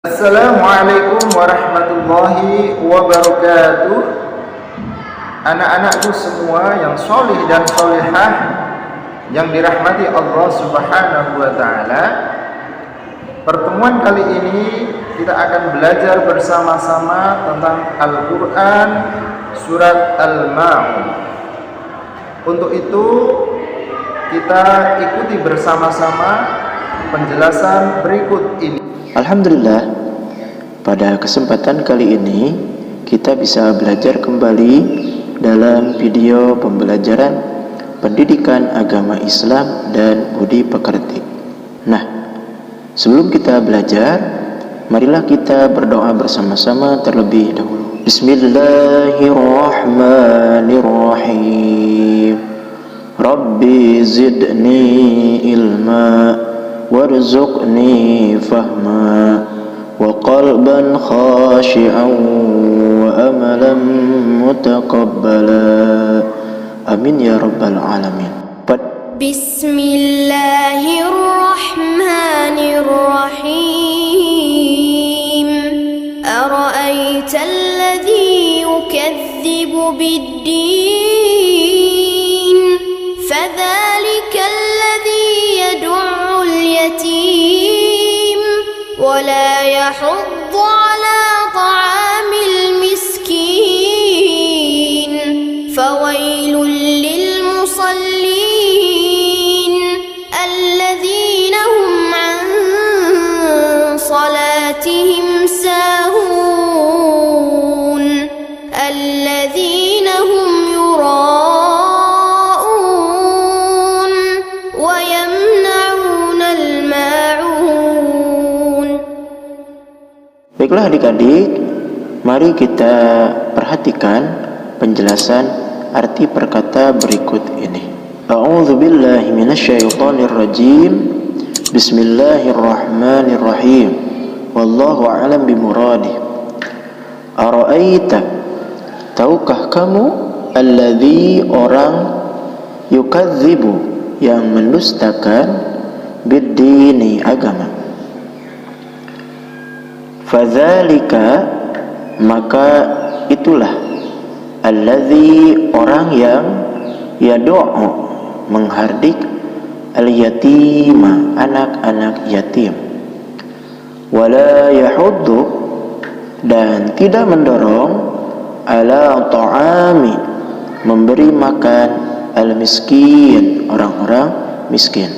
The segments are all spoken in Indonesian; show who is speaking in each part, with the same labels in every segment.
Speaker 1: Assalamualaikum warahmatullahi wabarakatuh. Anak-anakku semua yang solih dan solihah yang dirahmati Allah subhanahu wa ta'ala, pertemuan kali ini kita akan belajar bersama-sama tentang Al-Quran surat Al-Ma'un. Untuk itu kita ikuti bersama-sama penjelasan berikut ini.
Speaker 2: Alhamdulillah, pada kesempatan kali ini kita bisa belajar kembali dalam video pembelajaran pendidikan agama Islam dan budi pekerti. Nah, sebelum kita belajar, marilah kita berdoa bersama-sama terlebih dahulu. Bismillahirrahmanirrahim. Rabbi zidni ilma warzuqni fahma wa qalban khashi'an wa amalan mutaqabbala. Amin ya rabbal alamin.
Speaker 3: Bismillahirrahmanirrahim. Ara'aita alladhi yukadzibu bid-din fadhalika alladhi yad'u اليتيم ولا يحض على طعام المسكين فويل للمصلين الذين هم عن صلاتهم ساهون الذين هم يراءون ويمنعون الماعون.
Speaker 2: Baiklah adik-adik, mari kita perhatikan penjelasan arti perkata berikut ini. A'udzu billahi minasyaitonir rajim. Bismillahirrahmanirrahim. Wallahu a'lam bimuradih. Ara'aita, tahukah kamu, alladzi orang, yukadzibu yang mendustakan, bid-dini agama. Fadzalika, maka itulah, alladzi orang yang yad'u menghardik, al-yatima anak-anak yatim, wala yahuddu dan tidak mendorong, ala ta'ami memberi makan, al-miskin orang-orang miskin.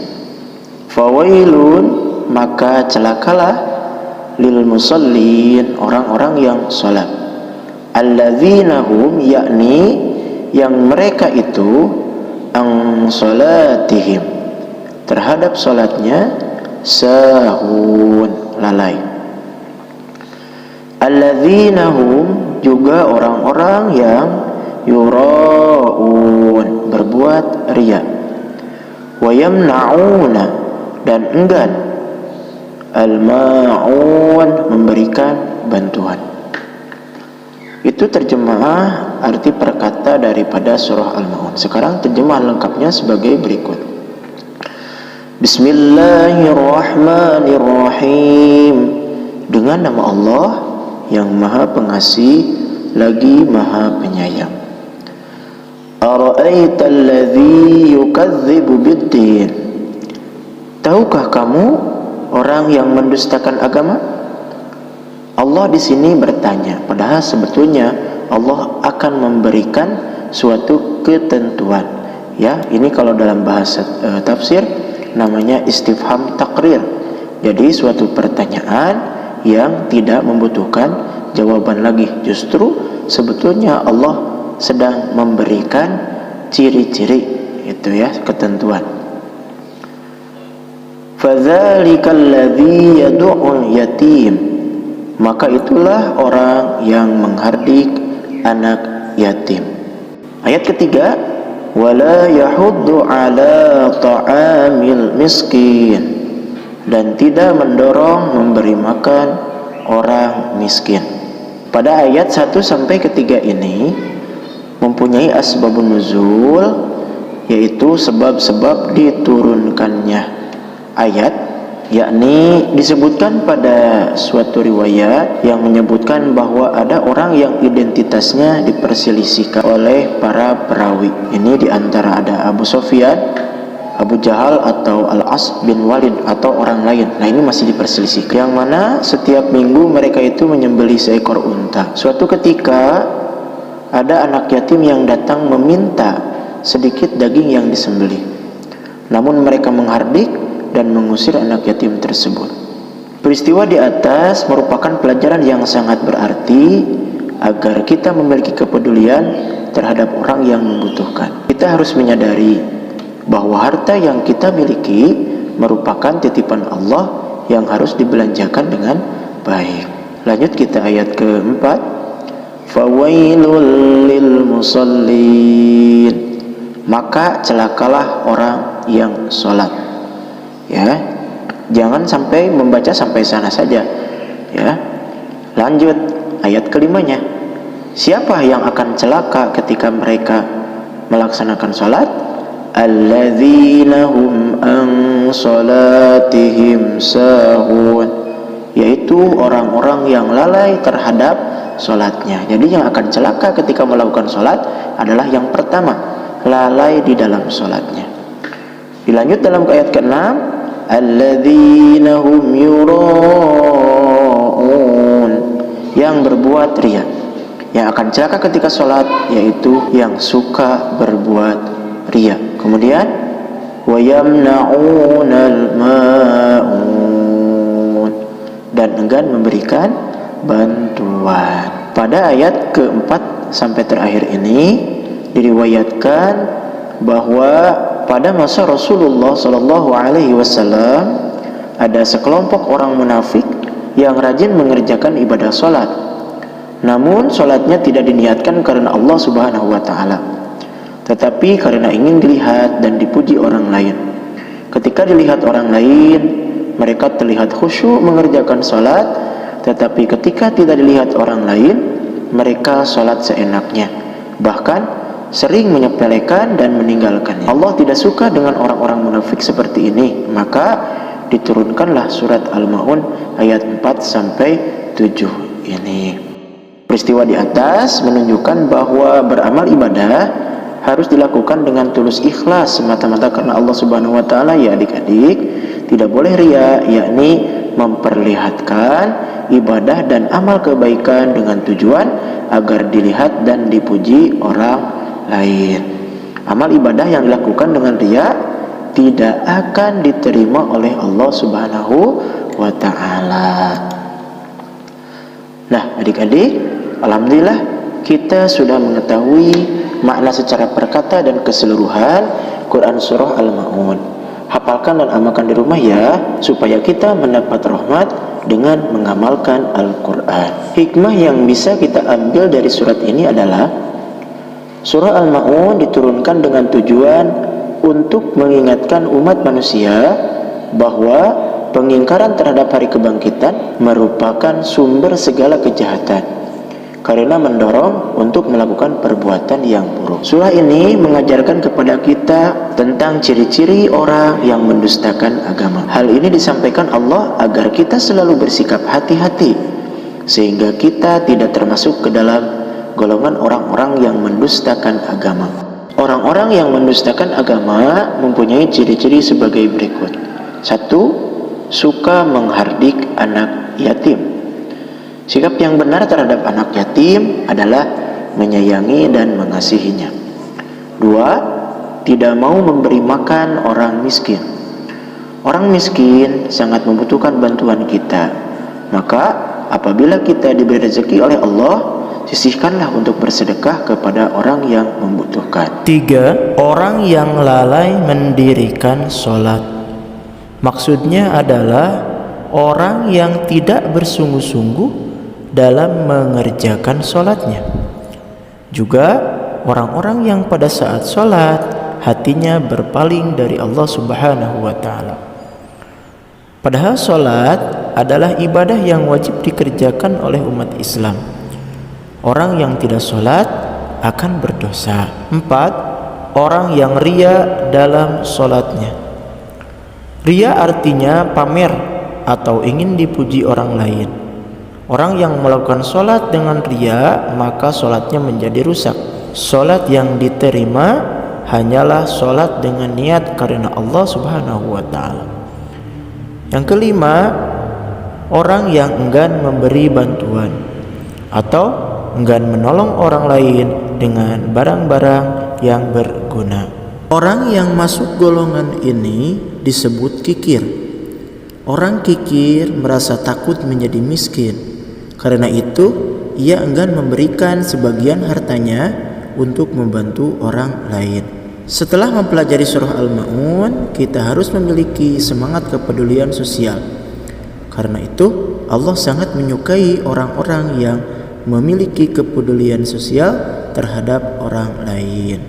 Speaker 2: Fawailun, maka celakalah, lil musallin orang-orang yang salat, alladzina hum yakni yang mereka itu, ang salatihim terhadap salatnya, sahun lalai. Alladzina hum juga orang-orang yang yuraun berbuat riya, wa yamna'una dan enggan, al-ma'un memberikan bantuan. Itu terjemah arti perkata daripada surah Al-Ma'un. Sekarang terjemahan lengkapnya sebagai berikut. Bismillahirrahmanirrahim. Dengan nama Allah yang Maha Pengasih lagi Maha Penyayang. Ara'aita alladzi yukadzibu bid-din. Tahukah kamu orang yang mendustakan agama? Allah di sini bertanya, padahal sebetulnya Allah akan memberikan suatu ketentuan. Ya, ini kalau dalam bahasa tafsir namanya istifham takrir. Jadi suatu pertanyaan yang tidak membutuhkan jawaban lagi. Justru sebetulnya Allah sedang memberikan ciri-ciri itu ya, ketentuan. Fadzalikal ladzi yad'ul yatim, maka itulah orang yang menghardik anak yatim. Ayat ketiga, wala yahuddu ala ta'amil miskin, dan tidak mendorong memberi makan orang miskin. Pada ayat 1 sampai ketiga ini mempunyai asbabun nuzul, yaitu sebab-sebab diturunkannya ayat yakni disebutkan pada suatu riwayat yang menyebutkan bahwa ada orang yang identitasnya diperselisihkan oleh para perawi. Ini diantara ada Abu Sufyan, Abu Jahal, atau Al-As bin Walid, atau orang lain. Nah, ini masih diperselisihkan, yang mana setiap minggu mereka itu menyembelih seekor unta. Suatu ketika ada anak yatim yang datang meminta sedikit daging yang disembelih, namun mereka menghardik dan mengusir anak yatim tersebut. Peristiwa di atas merupakan pelajaran yang sangat berarti agar kita memiliki kepedulian terhadap orang yang membutuhkan. Kita harus menyadari bahwa harta yang kita miliki merupakan titipan Allah yang harus dibelanjakan dengan baik. Lanjut kita ayat keempat. Fawailul lil musallin, maka celakalah orang yang sholat. Ya, jangan sampai membaca sampai sana saja. Ya, lanjut ayat kelimanya. Siapa yang akan celaka ketika mereka melaksanakan sholat? Alladzina hum an sholatihim sahun, yaitu orang-orang yang lalai terhadap sholatnya. Jadi yang akan celaka ketika melakukan sholat adalah yang pertama, lalai di dalam sholatnya. Dilanjut dalam ayat ke-6, alladzina hum yura'un, yang berbuat riya. Yang akan celaka ketika sholat yaitu yang suka berbuat riya. Kemudian wa yamna'unal ma'un, dan enggan memberikan bantuan. Pada ayat keempat sampai terakhir ini diriwayatkan bahwa pada masa Rasulullah Shallallahu Alaihi Wasallam ada sekelompok orang munafik yang rajin mengerjakan ibadah sholat, namun sholatnya tidak diniatkan karena Allah Subhanahu Wa Taala, tetapi karena ingin dilihat dan dipuji orang lain. Ketika dilihat orang lain, mereka terlihat khusyuk mengerjakan sholat, tetapi ketika tidak dilihat orang lain, mereka sholat seenaknya, bahkan sering menyepelekan dan meninggalkannya. Allah tidak suka dengan orang-orang munafik seperti ini. Maka diturunkanlah surat Al-Ma'un ayat 4 sampai 7 ini. Peristiwa di atas menunjukkan bahwa beramal ibadah harus dilakukan dengan tulus ikhlas semata-mata karena Allah Subhanahu wa taala. Ya adik-adik, tidak boleh riya, yakni memperlihatkan ibadah dan amal kebaikan dengan tujuan agar dilihat dan dipuji orang lain. Amal ibadah yang dilakukan dengan riya tidak akan diterima oleh Allah Subhanahu wa taala. Nah, adik-adik, alhamdulillah kita sudah mengetahui makna secara perkata dan keseluruhan Quran surah Al-Ma'un. Hafalkan dan amalkan di rumah ya, supaya kita mendapat rahmat dengan mengamalkan Al-Quran. Hikmah yang bisa kita ambil dari surat ini adalah surah Al-Ma'un diturunkan dengan tujuan untuk mengingatkan umat manusia bahwa pengingkaran terhadap hari kebangkitan merupakan sumber segala kejahatan, karena mendorong untuk melakukan perbuatan yang buruk. Surah ini mengajarkan kepada kita tentang ciri-ciri orang yang mendustakan agama. Hal ini disampaikan Allah agar kita selalu bersikap hati-hati, sehingga kita tidak termasuk ke dalam golongan orang-orang yang mendustakan agama. Orang-orang yang mendustakan agama mempunyai ciri-ciri sebagai berikut. 1. Suka menghardik anak yatim. Sikap yang benar terhadap anak yatim adalah menyayangi dan mengasihinya. 2. Tidak mau memberi makan orang miskin. Orang miskin sangat membutuhkan bantuan kita. Maka apabila kita diberi rezeki oleh Allah, sisihkanlah untuk bersedekah kepada orang yang membutuhkan.
Speaker 4: 3. Orang yang lalai mendirikan sholat. Maksudnya adalah orang yang tidak bersungguh-sungguh dalam mengerjakan sholatnya. Juga orang-orang yang pada saat sholat hatinya berpaling dari Allah Subhanahu wa ta'ala. Padahal sholat adalah ibadah yang wajib dikerjakan oleh umat Islam. Orang yang tidak sholat akan berdosa. 4. Orang yang riya dalam sholatnya. Ria artinya pamer atau ingin dipuji orang lain. Orang yang melakukan sholat dengan ria, maka sholatnya menjadi rusak. Sholat yang diterima hanyalah sholat dengan niat karena Allah Subhanahu wa ta'ala. Yang kelima, orang yang enggan memberi bantuan atau enggan menolong orang lain dengan barang-barang yang berguna. Orang yang masuk golongan ini disebut kikir. Orang kikir merasa takut menjadi miskin. Karena itu, ia enggan memberikan sebagian hartanya untuk membantu orang lain. Setelah mempelajari surah Al-Ma'un, kita harus memiliki semangat kepedulian sosial. Karena itu, Allah sangat menyukai orang-orang yang memiliki kepedulian sosial terhadap orang lain.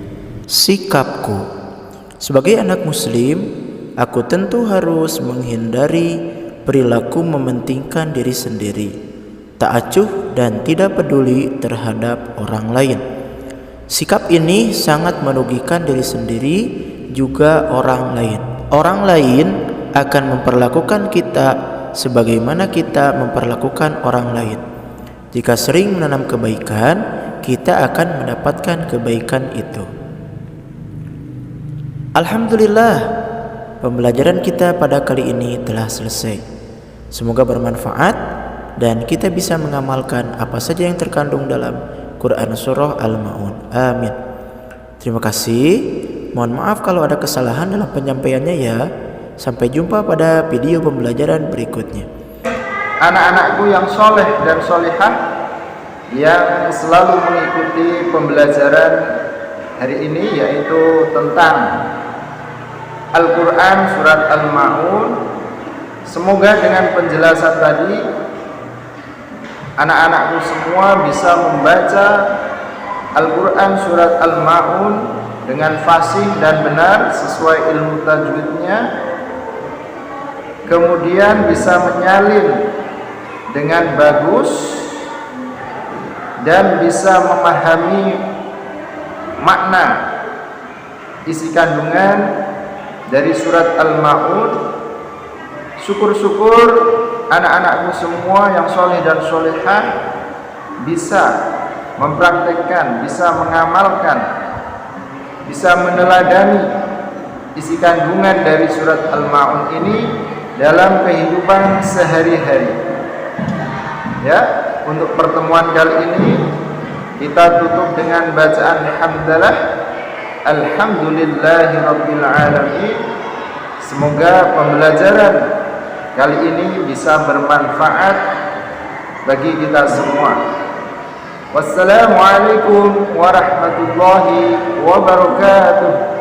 Speaker 4: Sikapku sebagai anak muslim, aku tentu harus menghindari perilaku mementingkan diri sendiri, tak acuh dan tidak peduli terhadap orang lain. Sikap ini sangat merugikan diri sendiri juga orang lain. Orang lain akan memperlakukan kita sebagaimana kita memperlakukan orang lain. Jika sering menanam kebaikan, kita akan mendapatkan kebaikan itu. Alhamdulillah, pembelajaran kita pada kali ini telah selesai. Semoga bermanfaat dan kita bisa mengamalkan apa saja yang terkandung dalam Quran Surah Al-Ma'un. Amin. Terima kasih. Mohon maaf kalau ada kesalahan dalam penyampaiannya ya. Sampai jumpa pada video pembelajaran berikutnya.
Speaker 1: Anak-anakku yang soleh dan solihah yang selalu mengikuti pembelajaran hari ini, yaitu tentang Al-Quran Surat Al-Ma'un. Semoga dengan penjelasan tadi anak-anakku semua bisa membaca Al-Quran Surat Al-Ma'un dengan fasih dan benar sesuai ilmu tajwidnya, kemudian bisa menyalin dengan bagus dan bisa memahami makna isi kandungan dari surat Al-Ma'un. Syukur-syukur anak-anakku semua yang soleh dan solehah bisa mempraktekkan, bisa mengamalkan, bisa meneladani isi kandungan dari surat Al-Ma'un ini dalam kehidupan sehari-hari. Ya, untuk pertemuan kali ini kita tutup dengan bacaan hamdalah. Alhamdulillahirabbil alamin. Semoga pembelajaran kali ini bisa bermanfaat bagi kita semua. Wassalamualaikum warahmatullahi wabarakatuh.